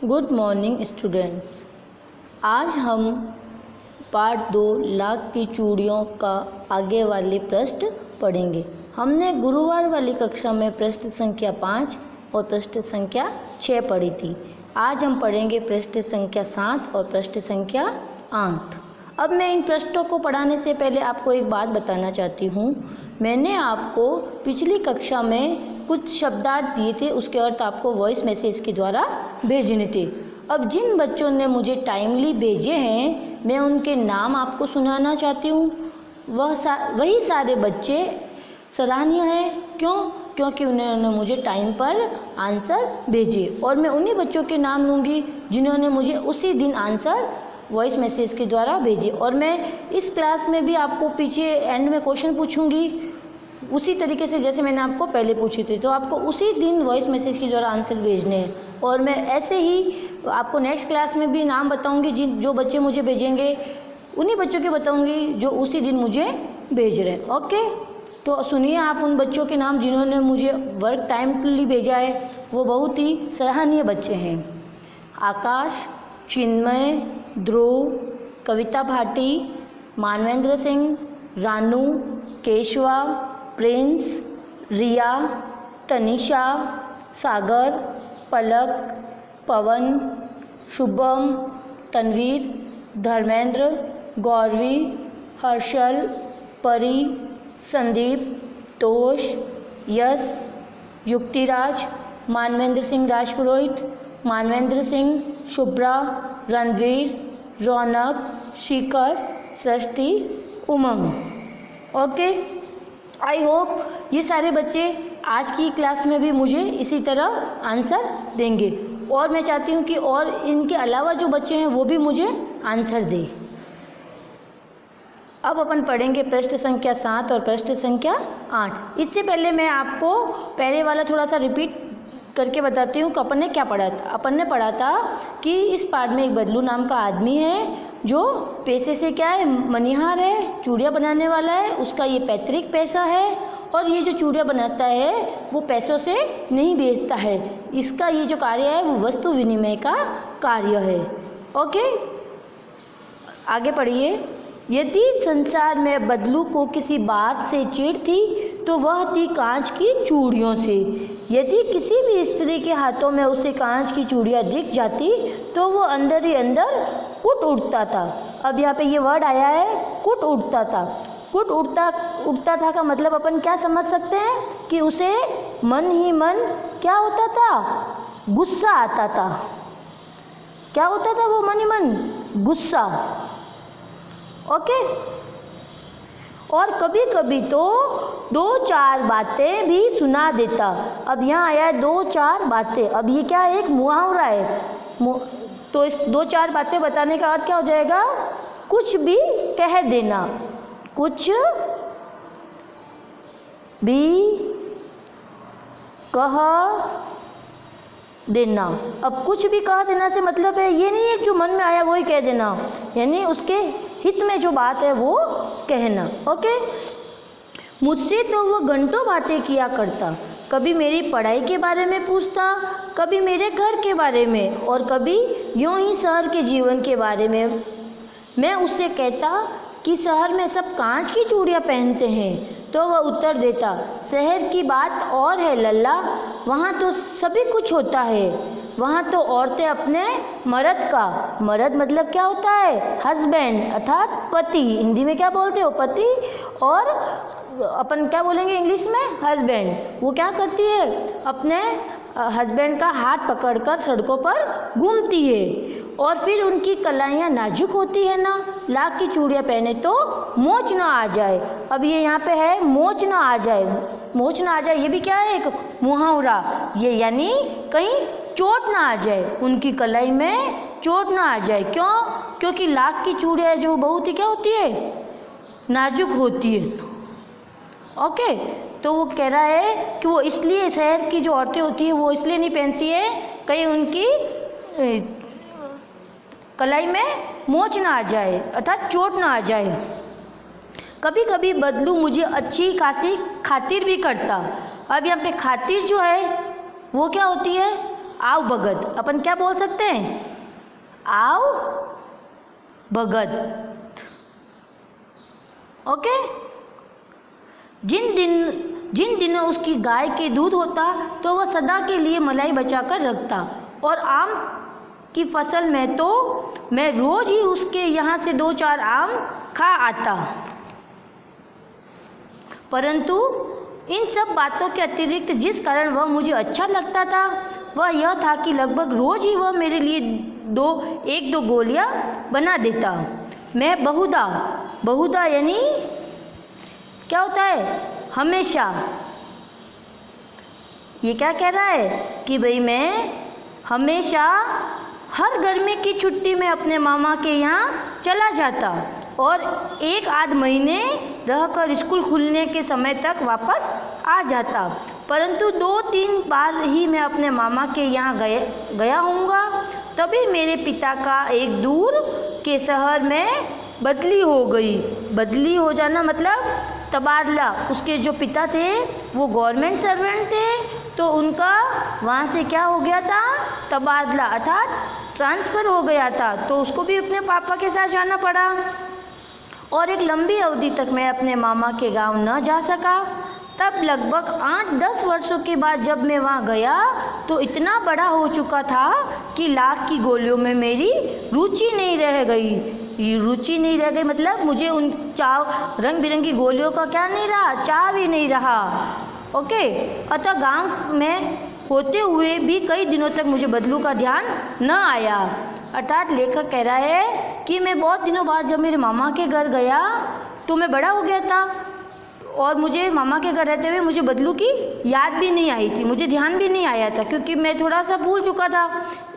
Good morning students. आज हम part 2 lakh की चूड़ियों का आगे वाले पृष्ठ पढ़ेंगे। हमने गुरुवार वाली कक्षा में पृष्ठ संख्या 5 और पृष्ठ संख्या 6 पढ़ी थी। आज हम पढ़ेंगे पृष्ठ संख्या 7 और पृष्ठ संख्या 8। अब मैं इन पृष्ठों को पढ़ाने से पहले आपको एक बात बताना चाहती हूँ। मैंने आपको पिछली कक्षा में कुछ शब्दार्थ दिए थे, उसके अर्थ आपको वॉइस मैसेज के द्वारा भेजने थे। अब जिन बच्चों ने मुझे टाइमली भेजे हैं, मैं उनके नाम आपको सुनाना चाहती हूँ। वही सारे बच्चे सराहनीय हैं। क्यों? क्योंकि उन्होंने मुझे टाइम पर आंसर भेजे, और मैं उन्हीं बच्चों के नाम लूँगी जिन्होंने मुझे उसी दिन आंसर वॉइस मैसेज के द्वारा भेजे। और मैं इस क्लास में भी आपको पीछे एंड में क्वेश्चन पूछूंगी उसी तरीके से जैसे मैंने आपको पहले पूछे थे, तो आपको उसी दिन वॉइस मैसेज के द्वारा आंसर भेजने हैं। और मैं ऐसे ही आपको नेक्स्ट क्लास में भी नाम बताऊंगी, जो बच्चे मुझे भेजेंगे उन्हीं बच्चों के बताऊंगी जो उसी दिन मुझे भेज रहे हैं। ओके, तो सुनिए आप उन बच्चों के नाम जिन्होंने मुझे वर्क टाइमली भेजा है। वो बहुत ही सराहनीय बच्चे हैं। आकाश, चिन्मय, ध्रुव, कविता भाटी, मानवेंद्र सिंह, रानू, केशवा, प्रिंस, रिया, तनिषा, सागर, पलक, पवन, शुभम, तनवीर, धर्मेंद्र, गौरवी, हर्षल, परी, संदीप, तोष, यश, युक्तिराज, मानवेंद्र सिंह राजपुरोहित, मानवेंद्र सिंह, शुभ्रा, रणवीर, रौनक, शिखर, सृष्टि, उमंग। ओके, आई होप ये सारे बच्चे आज की क्लास में भी मुझे इसी तरह आंसर देंगे, और मैं चाहती हूँ कि और इनके अलावा जो बच्चे हैं वो भी मुझे आंसर दें। अब अपन पढ़ेंगे पृष्ठ संख्या 7 और पृष्ठ संख्या 8। इससे पहले मैं आपको पहले वाला थोड़ा सा रिपीट करके बताती हूँ कि अपन ने क्या पढ़ा था। अपन ने पढ़ा था कि इस पाठ में एक बदलू नाम का आदमी है जो पैसे से क्या है, मनिहार है, चूड़ियाँ बनाने वाला है। उसका ये पैतृक पैसा है, और ये जो चूड़ियाँ बनाता है वो पैसों से नहीं बेचता है। इसका ये जो कार्य है वो वस्तु विनिमय का कार्य है। ओके, आगे पढ़िए। यदि संसार में बदलू को किसी बात से चिढ़ थी तो वह थी कांच की चूड़ियों से। यदि किसी भी स्त्री के हाथों में उसे कांच की चूड़ियाँ दिख जाती तो वो अंदर ही अंदर कुट उठता था। अब यहाँ पे ये वर्ड आया है, कुट उठता था। कुट उठता था का मतलब अपन क्या समझ सकते हैं कि उसे मन ही मन क्या होता था, गुस्सा आता था। क्या होता था वो? मन ही मन गुस्सा। ओके, और कभी कभी तो 2-4 बातें भी सुना देता। अब यहाँ आया है 2-4 बातें। अब ये क्या है? एक मुहावरा है। तो इस 2-4 बातें बताने का अर्थ क्या हो जाएगा? कुछ भी कह देना, कुछ भी कह देना। अब कुछ भी कह देना से मतलब है ये नहीं है जो मन में आया वही कह देना, यानी उसके हित में जो बात है वो कहना। ओके, मुझसे तो वो घंटों बातें किया करता। कभी मेरी पढ़ाई के बारे में पूछता, कभी मेरे घर के बारे में, और कभी यूं ही शहर के जीवन के बारे में। मैं उससे कहता कि शहर में सब कांच की चूड़ियाँ पहनते हैं, तो वह उत्तर देता, शहर की बात और है लल्ला, वहाँ तो सभी कुछ होता है। वहाँ तो औरतें अपने मर्द का, मर्द मतलब क्या होता है? हस्बैंड अर्थात पति। हिंदी में क्या बोलते हो? पति। और अपन क्या बोलेंगे इंग्लिश में? हस्बैंड। वो क्या करती है? अपने हस्बैंड का हाथ पकड़कर सड़कों पर घूमती है। और फिर उनकी कलाइयाँ नाजुक होती है ना, लाख की चूड़ियाँ पहने तो मोच ना आ जाए। अब ये यहाँ पे है मोच ना आ जाए, मोच ना आ जाए, ये भी क्या है? एक मुहावरा। ये यानी कहीं चोट ना आ जाए, उनकी कलाई में चोट ना आ जाए। क्यों? क्योंकि लाख की चूड़ियाँ जो बहुत ही क्या होती है? नाजुक होती है। ओके, तो वो कह रहा है कि वो इसलिए शहर की जो औरतें होती है वो इसलिए नहीं पहनती है कहीं उनकी कलाई में मोच ना आ जाए, अर्थात चोट ना आ जाए। कभी कभी बदलू मुझे अच्छी खासी खातिर भी करता। अब यहाँ पे खातिर जो है वो क्या होती है? आओ भगत, अपन क्या बोल सकते हैं? आओ भगत। ओके। जिन दिनों उसकी गाय के दूध होता तो वह सदा के लिए मलाई बचा कर रखता, और आम की फसल में तो मैं रोज ही उसके यहाँ से 2-4 आम खा आता। परंतु इन सब बातों के अतिरिक्त जिस कारण वह मुझे अच्छा लगता था वह यह था कि लगभग रोज ही वह मेरे लिए 1-2 गोलियां बना देता। मैं बहुधा यानी क्या होता है? हमेशा। ये क्या कह रहा है कि भाई मैं हमेशा हर गर्मी की छुट्टी में अपने मामा के यहाँ चला जाता और 1-8 महीने रहकर स्कूल खुलने के समय तक वापस आ जाता। परंतु 2-3 बार ही मैं अपने मामा के यहाँ गया होऊंगा। तभी मेरे पिता का एक दूर के शहर में बदली हो गई। बदली हो जाना मतलब तबादला। उसके जो पिता थे वो गवर्नमेंट सर्वेंट थे, तो उनका वहाँ से क्या हो गया था? तबादला, अर्थात ट्रांसफ़र हो गया था। तो उसको भी अपने पापा के साथ जाना पड़ा और एक लंबी अवधि तक मैं अपने मामा के गांव न जा सका। तब लगभग 8-10 वर्षों के बाद जब मैं वहाँ गया तो इतना बड़ा हो चुका था कि लाख की गोलियों में मेरी रुचि नहीं रह गई। रुचि नहीं रह गई मतलब मुझे उन रंग बिरंगी गोलियों का क्या नहीं रहा? चाव ही नहीं रहा। ओके। अतः गांव में होते हुए भी कई दिनों तक मुझे बदलू का ध्यान न आया। अर्थात लेखक कह रहा है कि मैं बहुत दिनों बाद जब मेरे मामा के घर गया तो मैं बड़ा हो गया था और मुझे मामा के घर रहते हुए मुझे बदलू की याद भी नहीं आई थी, मुझे ध्यान भी नहीं आया था क्योंकि मैं थोड़ा सा भूल चुका था।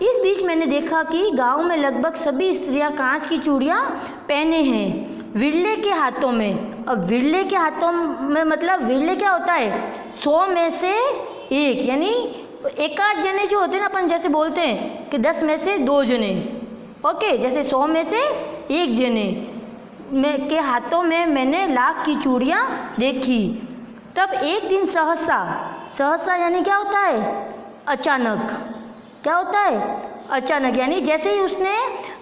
इस बीच मैंने देखा कि गांव में लगभग सभी स्त्रियां कांच की चूड़ियां पहने हैं विरले के हाथों में। अब विरले के हाथों में मतलब विरले क्या होता है? 100 में से 1, यानी एकाध जने जो होते हैं ना, अपन जैसे बोलते हैं कि 10 में से 2 जने। ओके, जैसे 100 में से 1 जने के हाथों में मैंने लाख की चूड़ियाँ देखी। तब एक दिन सहसा यानी क्या होता है? अचानक। क्या होता है? अचानक। यानी जैसे ही उसने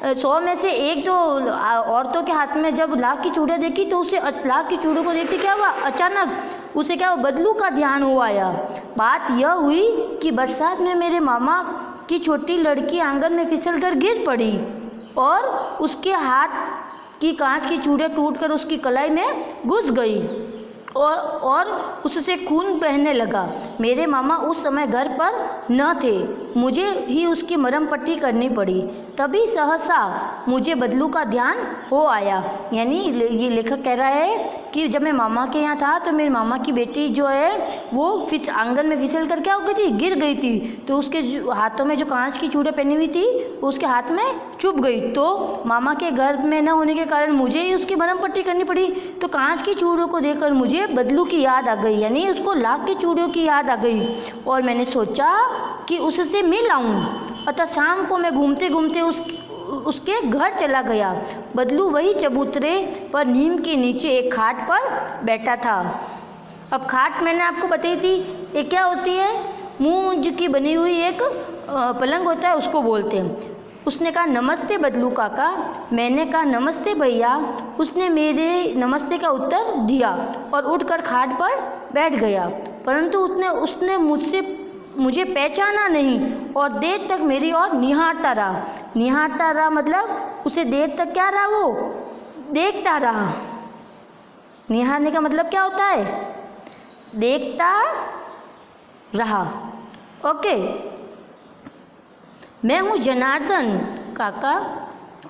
100 में से 1-2 औरतों के हाथ में जब लाख की चूड़ियाँ देखी तो उसे लाख की चूड़ियों को देखते क्या हुआ? अचानक उसे क्या हुआ? बदलू का ध्यान हो आया। बात यह हुई कि बरसात में मेरे मामा की छोटी लड़की आंगन में फिसलकर गिर पड़ी और उसके हाथ कि कांच की चूड़ियाँ टूटकर उसकी कलाई में घुस गई और उससे खून बहने लगा। मेरे मामा उस समय घर पर न थे, मुझे ही उसकी मरहम पट्टी करनी पड़ी। तभी सहसा मुझे बदलू का ध्यान हो आया। यानी ये लेखक कह रहा है कि जब मैं मामा के यहाँ था तो मेरे मामा की बेटी जो है वो आंगन में फिसल कर क्या हो गई थी? गिर गई थी। तो उसके हाथों में जो कांच की चूड़ियाँ पहनी हुई थी उसके हाथ में चुभ गई। तो मामा के घर में न होने के कारण मुझे ही उसकी मरहम पट्टी करनी पड़ी। तो कांच की चूड़ियों को देखकर मुझे बदलू की याद आ गई, यानी उसको लाख की चूड़ियों की याद आ गई और मैंने सोचा कि उससे मिल आऊँ। अतः शाम को मैं घूमते घूमते उसके घर चला गया। बदलू वही चबूतरे पर नीम के नीचे एक खाट पर बैठा था। अब खाट मैंने आपको बताई थी, ये क्या होती है? मूंज की बनी हुई एक पलंग होता है, उसको बोलते हैं। उसने कहा नमस्ते बदलू काका। मैंने कहा नमस्ते भैया। उसने मेरे नमस्ते का उत्तर दिया और उठकर खाट पर बैठ गया, परंतु उसने मुझे पहचाना नहीं और देर तक मेरी ओर निहारता रहा मतलब उसे देर तक क्या रहा? वो देखता रहा। निहारने का मतलब क्या होता है? देखता रहा। ओके। मैं हूँ जनार्दन काका,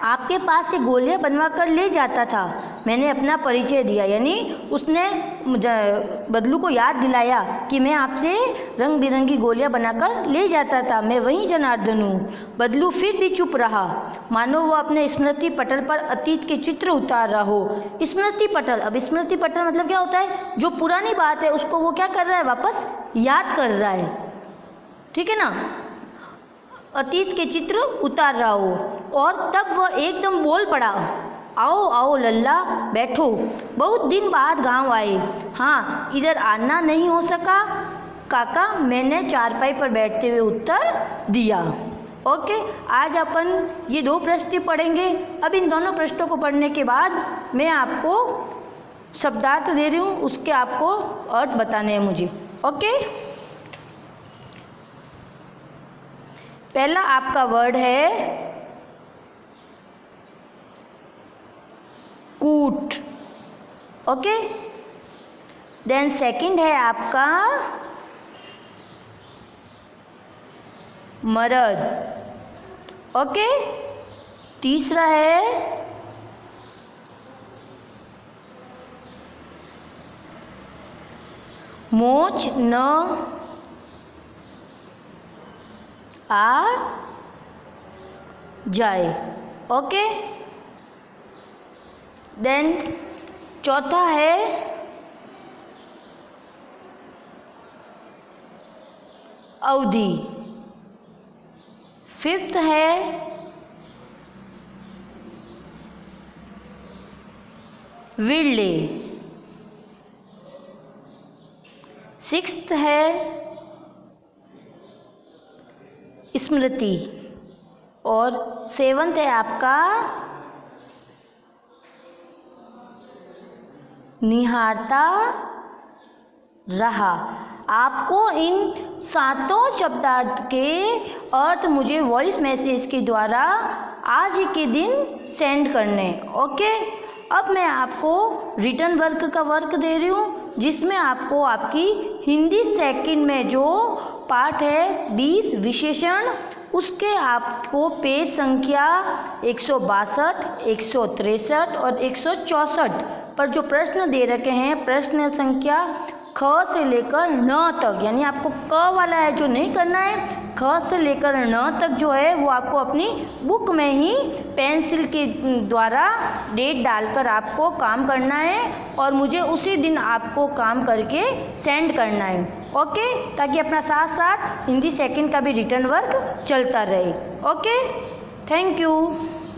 आपके पास से गोलियां बनवा कर ले जाता था। मैंने अपना परिचय दिया, यानी उसने बदलू को याद दिलाया कि मैं आपसे रंग बिरंगी गोलियां बनाकर ले जाता था, मैं वही जनार्दन हूँ। बदलू फिर भी चुप रहा, मानो वो अपने स्मृति पटल पर अतीत के चित्र उतार रहा हो। स्मृति पटल, अब स्मृति पटल मतलब क्या होता है? जो पुरानी बात है उसको वो क्या कर रहा है? वापस याद कर रहा है। ठीक है ना? अतीत के चित्र उतार रहा हो। और तब वह एकदम बोल पड़ा, आओ आओ लल्ला बैठो, बहुत दिन बाद गांव आए। हाँ, इधर आना नहीं हो सका काका, मैंने चारपाई पर बैठते हुए उत्तर दिया। ओके, आज अपन ये 2 प्रश्न पढ़ेंगे। अब इन दोनों प्रश्नों को पढ़ने के बाद मैं आपको शब्दार्थ दे रही हूँ, उसके आपको अर्थ बताने हैं मुझे। ओके, पहला आपका वर्ड है कूट। ओके, देन सेकंड है आपका मर्द। ओके, तीसरा है मोच न आ जाए। ओके, देन चौथा है अवधि। फिफ्थ है विरले। सिक्स्थ है स्मृति और सेवंथ है आपका निहारता रहा। आपको इन 7 शब्दार्थ के अर्थ मुझे वॉइस मैसेज के द्वारा आज ही के दिन सेंड करने। ओके, अब मैं आपको रिटर्न वर्क का वर्क दे रही हूँ, जिसमें आपको आपकी हिंदी सेकंड में जो पाठ है 20 विशेषण, उसके आपको पेज संख्या 162, 163 और 164 पर जो प्रश्न दे रखे हैं, प्रश्न संख्या ख से लेकर न तक, यानी आपको क वाला है जो नहीं करना है, ख से लेकर न तक जो है वो आपको अपनी बुक में ही पेंसिल के द्वारा डेट डालकर आपको काम करना है और मुझे उसी दिन आपको काम करके सेंड करना है। ओके, ताकि अपना साथ साथ हिंदी सेकंड का भी रिटर्न वर्क चलता रहे। Okay, thank you.